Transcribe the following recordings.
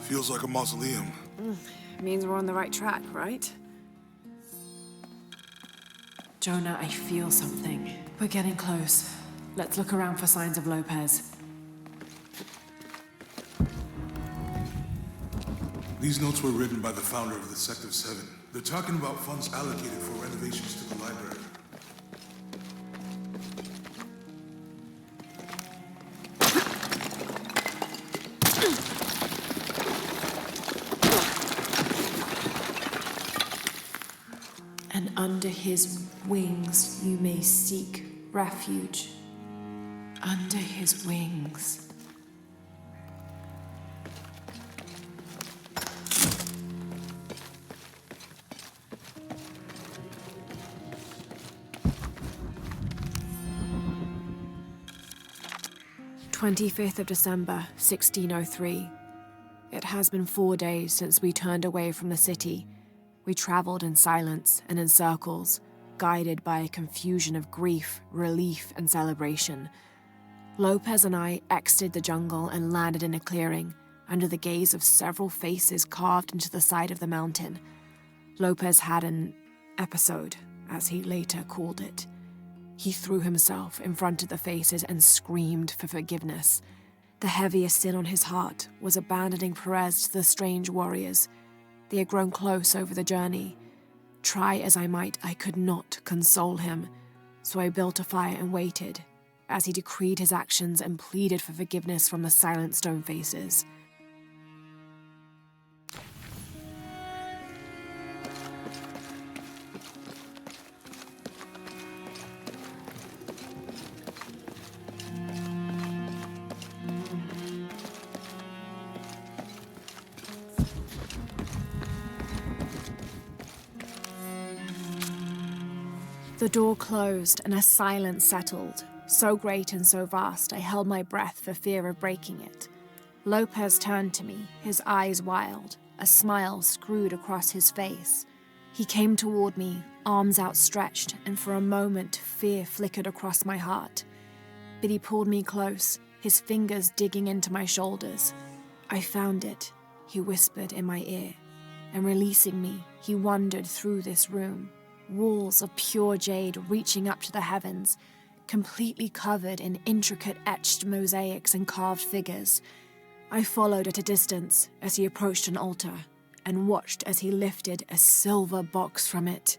Feels like a mausoleum. Means we're on the right track, right? Jonah, I feel something. We're getting close. Let's look around for signs of Lopez. These notes were written by the founder of the Sect of Seven. They're talking about funds allocated for renovations to the library. And under his wings you may seek refuge. Under his wings. "25th of December, 1603. It has been 4 days since we turned away from the city. We traveled in silence and in circles, guided by a confusion of grief, relief, and celebration. Lopez and I exited the jungle and landed in a clearing, under the gaze of several faces carved into the side of the mountain. Lopez had an episode, as he later called it. He threw himself in front of the faces and screamed for forgiveness. The heaviest sin on his heart was abandoning Perez to the strange warriors. They had grown close over the journey. Try as I might, I could not console him, so I built a fire and waited, as he decreed his actions and pleaded for forgiveness from the silent stone faces. The door closed and a silence settled, so great and so vast I held my breath for fear of breaking it. Lopez turned to me, his eyes wild, a smile screwed across his face. He came toward me, arms outstretched, and for a moment fear flickered across my heart. But he pulled me close, his fingers digging into my shoulders. "I found it," he whispered in my ear, and releasing me, he wandered through this room. Walls of pure jade reaching up to the heavens, completely covered in intricate etched mosaics and carved figures. I followed at a distance as he approached an altar and watched as he lifted a silver box from it.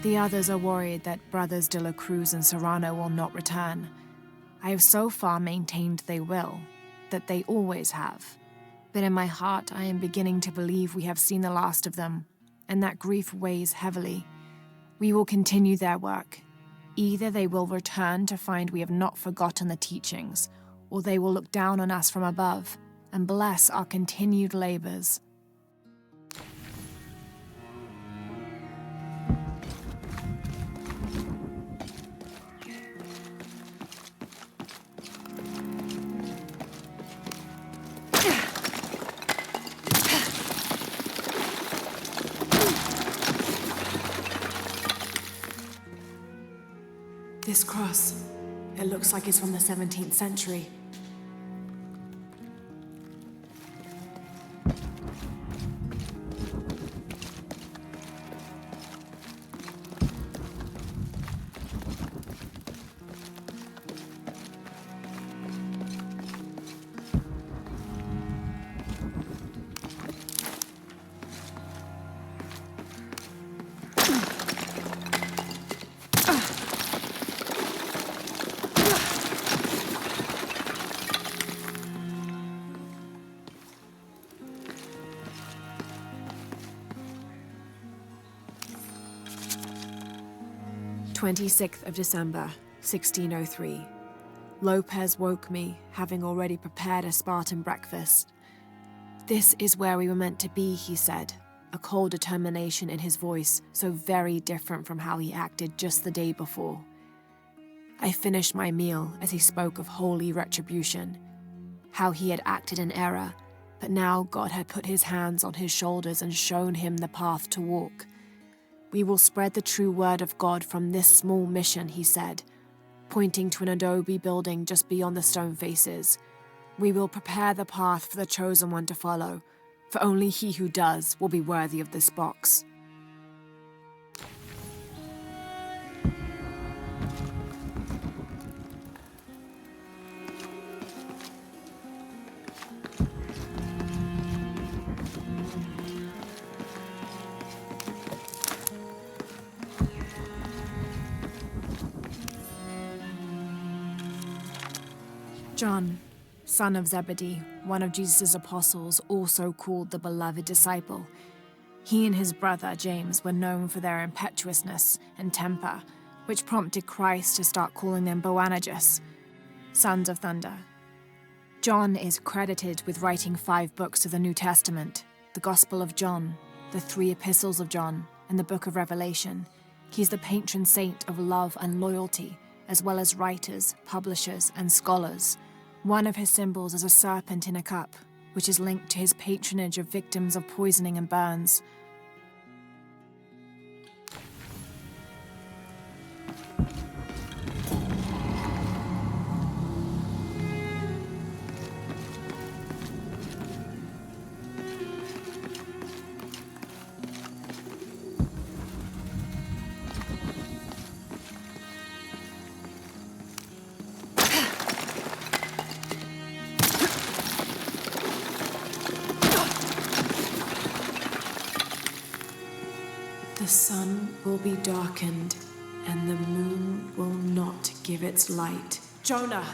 The others are worried that Brothers de la Cruz and Serrano will not return. I have so far maintained they will, that they always have. But in my heart, I am beginning to believe we have seen the last of them, and that grief weighs heavily. We will continue their work. Either they will return to find we have not forgotten the teachings, or they will look down on us from above and bless our continued labors. This cross, it looks like it's from the 17th century. "26th of December, 1603. Lopez woke me, having already prepared a Spartan breakfast. "This is where we were meant to be," he said, a cold determination in his voice, so very different from how he acted just the day before. I finished my meal as he spoke of holy retribution. how he had acted in error, but now God had put his hands on his shoulders and shown him the path to walk. "We will spread the true word of God from this small mission," he said, pointing to an adobe building just beyond the stone faces. "We will prepare the path for the chosen one to follow, for only he who does will be worthy of this box." John, son of Zebedee, one of Jesus' apostles, also called the beloved disciple. He and his brother James were known for their impetuousness and temper, which prompted Christ to start calling them Boanerges, sons of thunder. John is credited with writing 5 books of the New Testament: the Gospel of John, the 3 epistles of John, and the Book of Revelation. He's the patron saint of love and loyalty, as well as writers, publishers, and scholars. One of his symbols is a serpent in a cup, which is linked to his patronage of victims of poisoning and burns. The sun will be darkened, and the moon will not give its light. Jonah,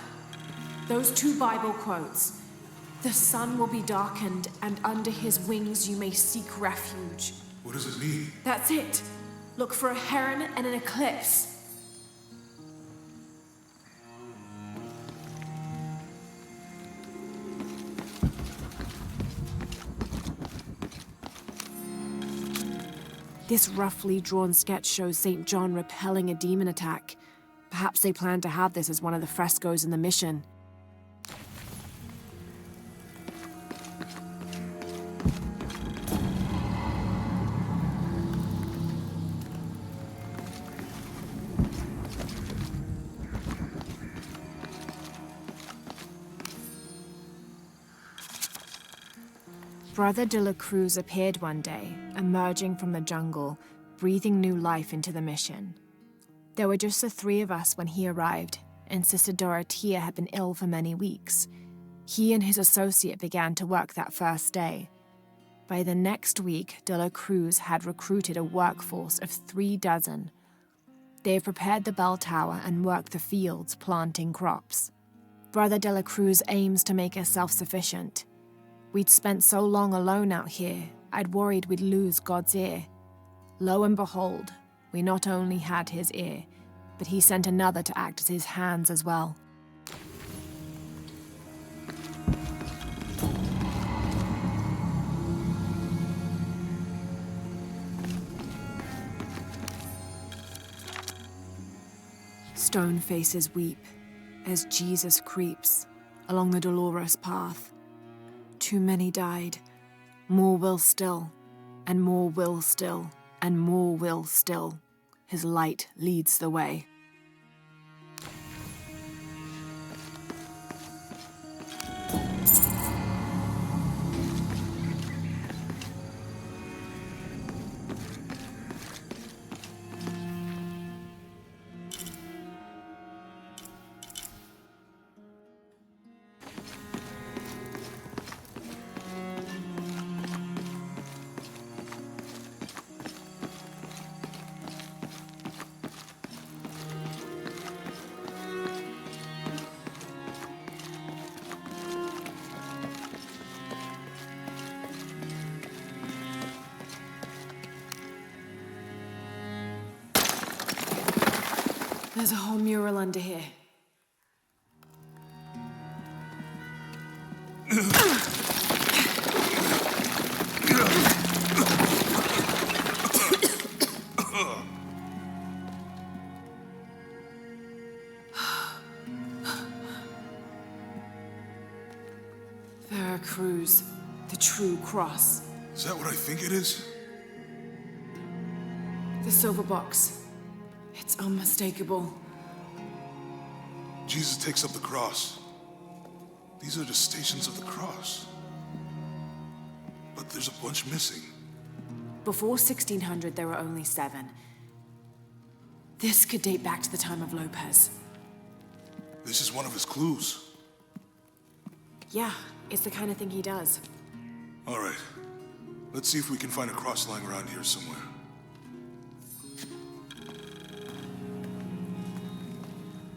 those 2 Bible quotes. The sun will be darkened, and under his wings you may seek refuge. What does it mean? That's it. Look for a heron and an eclipse. This roughly drawn sketch shows St. John repelling a demon attack. Perhaps they plan to have this as one of the frescoes in the mission. Brother de la Cruz appeared one day, emerging from the jungle, breathing new life into the mission. There were just the 3 of us when he arrived, and Sister Dorothea had been ill for many weeks. He and his associate began to work that first day. By the next week, de la Cruz had recruited a workforce of 3 dozen. They have prepared the bell tower and worked the fields, planting crops. Brother de la Cruz aims to make us self-sufficient. We'd spent so long alone out here, I'd worried we'd lose God's ear. Lo and behold, we not only had his ear, but he sent another to act as his hands as well. Stone faces weep as Jesus creeps along the dolorous path. Too many died. More will still, and more will still, and more will still. His light leads the way. There's a whole mural under here. Veracruz, the true cross. Is that what I think it is? The silver box. It's unmistakable. Jesus takes up the cross. These are the stations of the cross. But there's a bunch missing. Before 1600, there were only 7. This could date back to the time of Lopez. This is one of his clues. Yeah, it's the kind of thing he does. All right. Let's see if we can find a cross lying around here somewhere.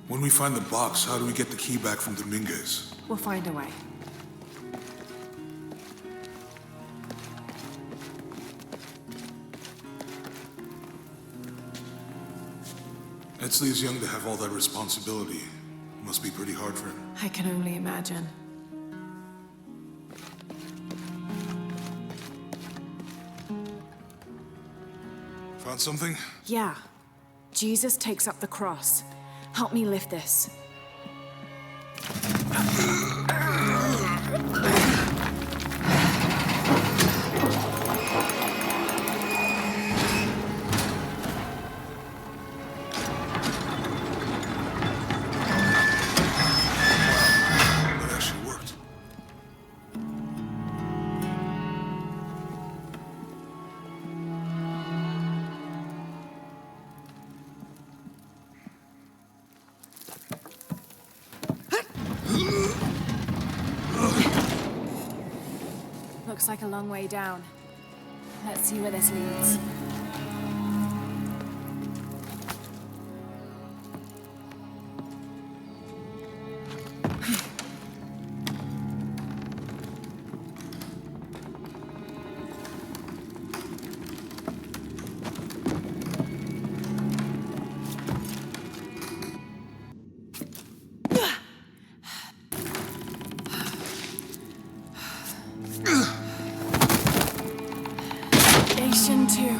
When we find the box, how do we get the key back from Dominguez? We'll find a way. Etzli is young to have all that responsibility. Must be pretty hard for him. I can only imagine. Found something? Yeah. Jesus takes up the cross. Help me lift this. That actually worked. Looks like a long way down. Let's see where this leads. Station 2.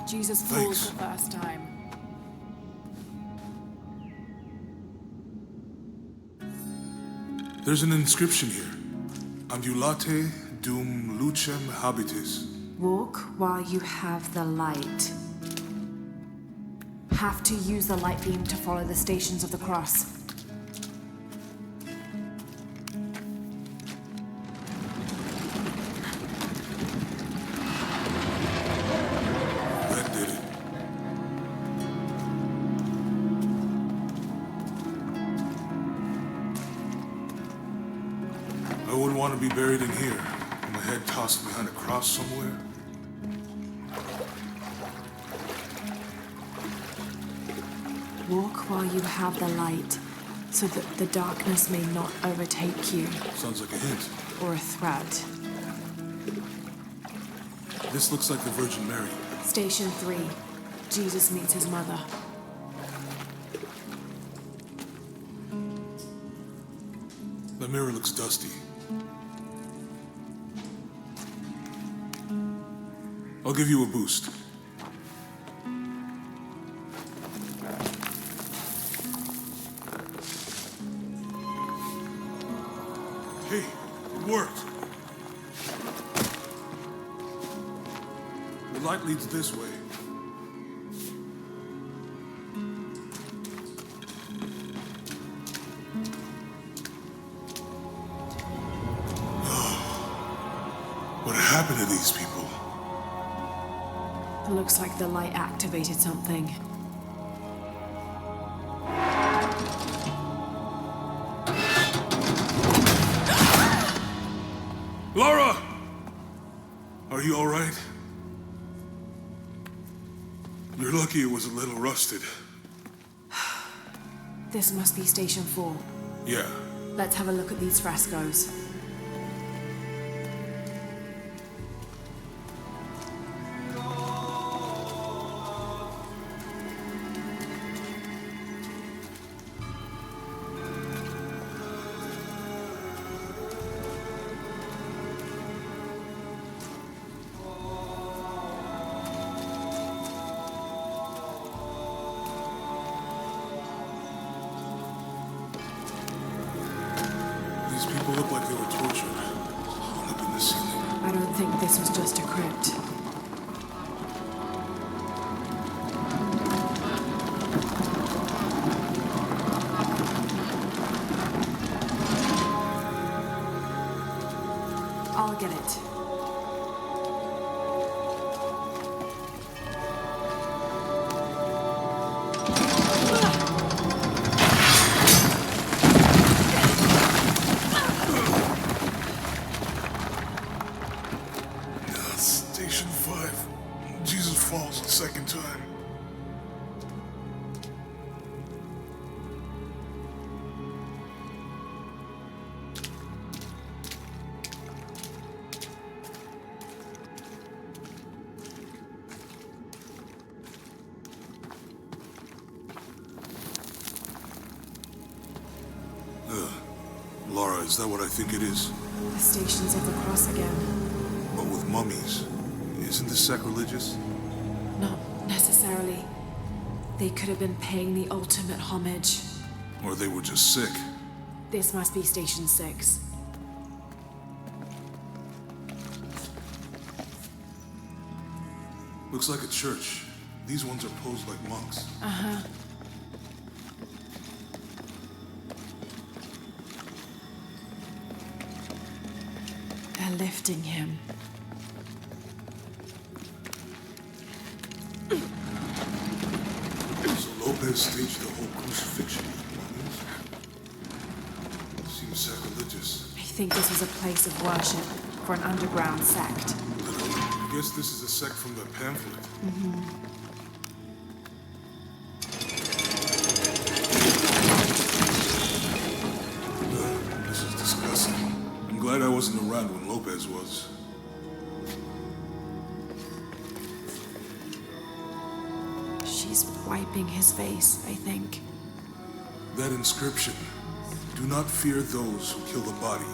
Jesus falls the first time. There's an inscription here. Ambulate dum lucem habitis. Walk while you have the light. Have to use the light beam to follow the stations of the cross. That did it. I wouldn't want to be buried in here. My head tossed behind a cross somewhere. Walk while you have the light, so that the darkness may not overtake you, Sounds like a hint. or a threat. This looks like the Virgin Mary. Station 3. Jesus meets his mother. The mirror looks dusty. I'll give you a boost. Hey, it worked. The light leads this way. What happened to these people? It looks like the light activated something. Lara! Are you all right? You're lucky it was a little rusted. This must be Station 4. Yeah. Let's have a look at these frescoes. These people People look like they were tortured. Hung up in the ceiling. I don't think this was just a crypt. I'll get it. Station 5. Jesus falls the second time. Lara, is that what I think it is? The stations of the cross again. But with mummies. Isn't this sacrilegious? Not necessarily. They could have been paying the ultimate homage. Or they were just sick. This must be Station 6. Looks like a church. These ones are posed like monks. Uh-huh. They're lifting him. So Lopez staged the whole crucifixion with mummies? Seems sacrilegious. I think this was a place of worship for an underground sect. I guess this is a sect from the pamphlet. This is disgusting. I'm glad I wasn't around when Lopez was. She's wiping his face, I think. That inscription. Do not fear those who kill the body,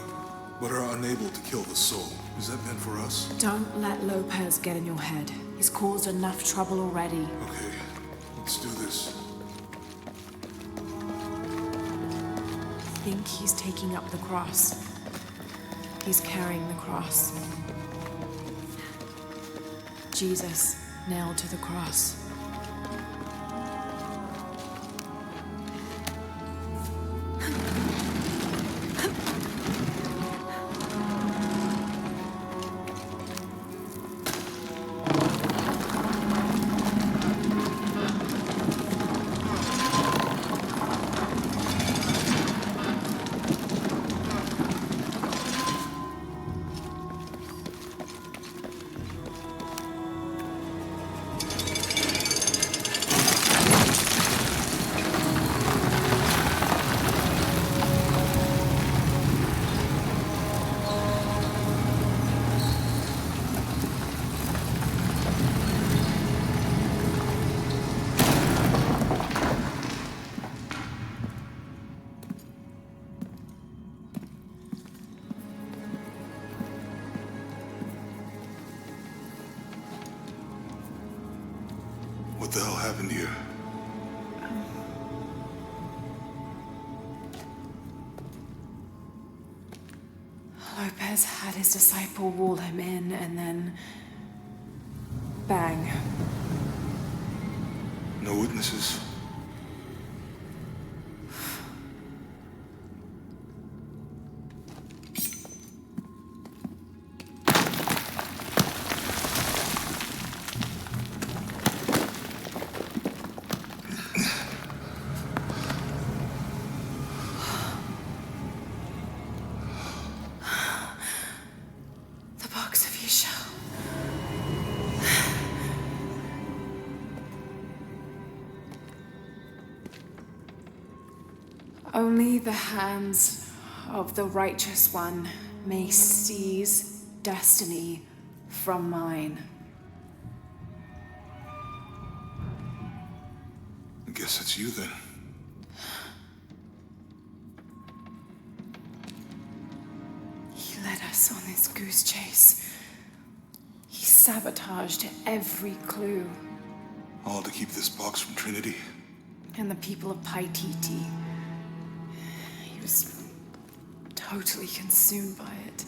but are unable to kill the soul. Is that meant for us? Don't let Lopez get in your head. He's caused enough trouble already. Okay, let's do this. I think he's taking up the cross. He's carrying the cross. Jesus nailed to the cross. What the hell happened here? Lopez had his disciple wall him in, and then... bang. No witnesses. The box of Yeshua. Only the hands of the righteous one may seize destiny from mine. I guess it's you then. He led us on this goose chase. He sabotaged every clue. All to keep this box from Trinity. And the people of Paititi. He was totally consumed by it.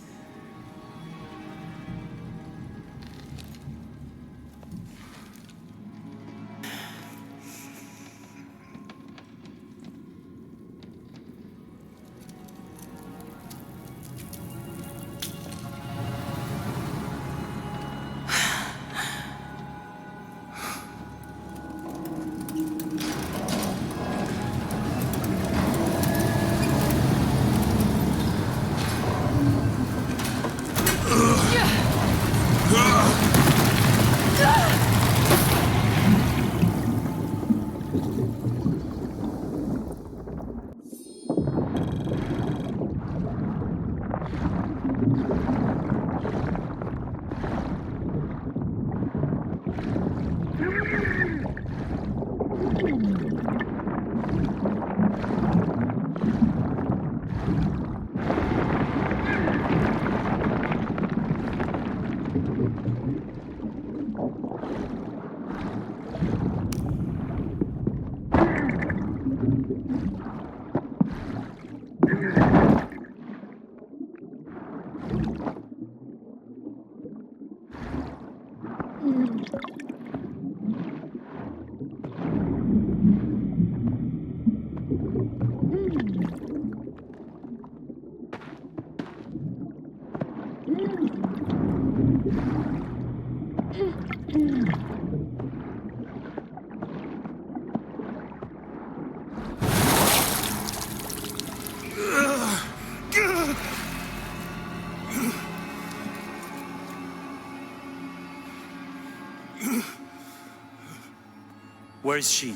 Where is she?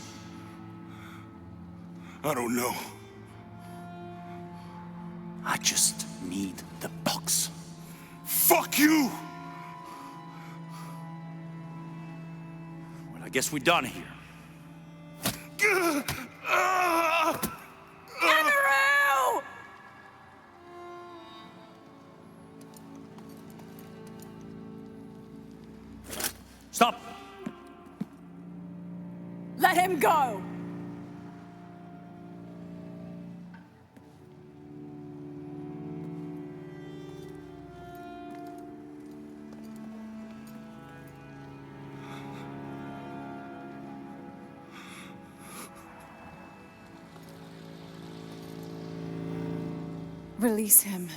I don't know. I just need the box. Fuck you! Well, I guess we're done here. Amaru! Stop! Let him go! Release him,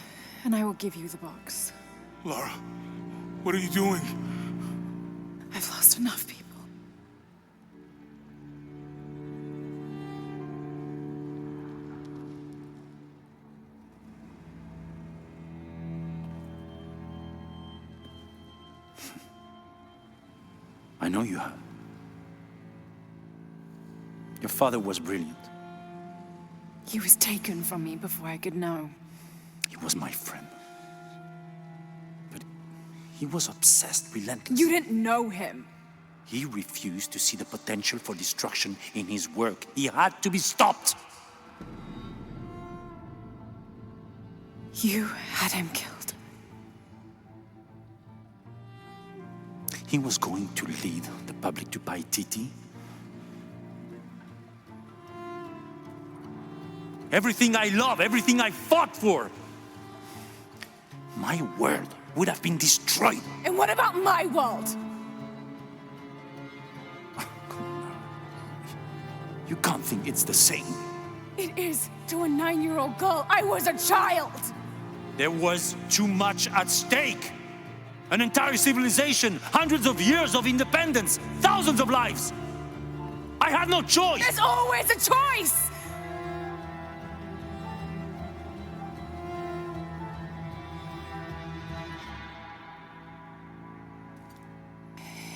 and I will give you the box. Lara, what are you doing? I've lost enough people. I know you have. Your father was brilliant. He was taken from me before I could know. He was my friend. But he was obsessed, relentless. You didn't know him. He refused to see the potential for destruction in his work. He had to be stopped. You had him killed. He was going to lead the public to Paititi. Everything I love, everything I fought for. My world would have been destroyed. And what about my world? You can't think it's the same. It is to a 9-year-old girl. I was a child. There was too much at stake. An entire civilization, hundreds of years of independence, thousands of lives. I had no choice. There's always a choice.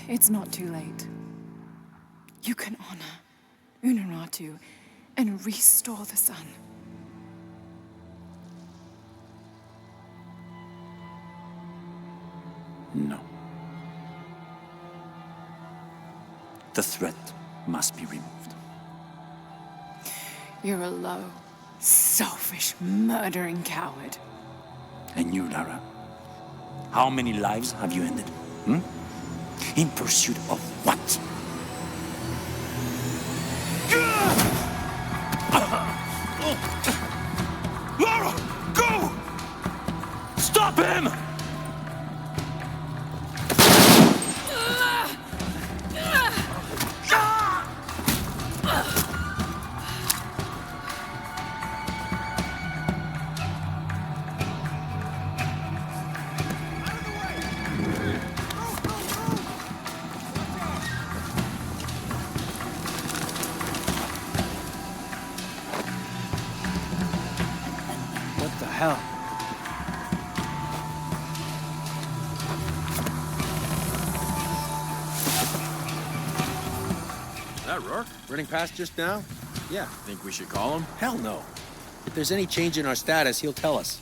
It's not too late. You can honor Unuratu and restore the sun. No. The threat must be removed. You're a low, selfish, murdering coward. And you, Lara? How many lives have you ended? In pursuit of what? Lara, go! Stop him! What the hell? That Rourke? Running past just now? Yeah. Think we should call him? Hell no. If there's any change in our status, he'll tell us.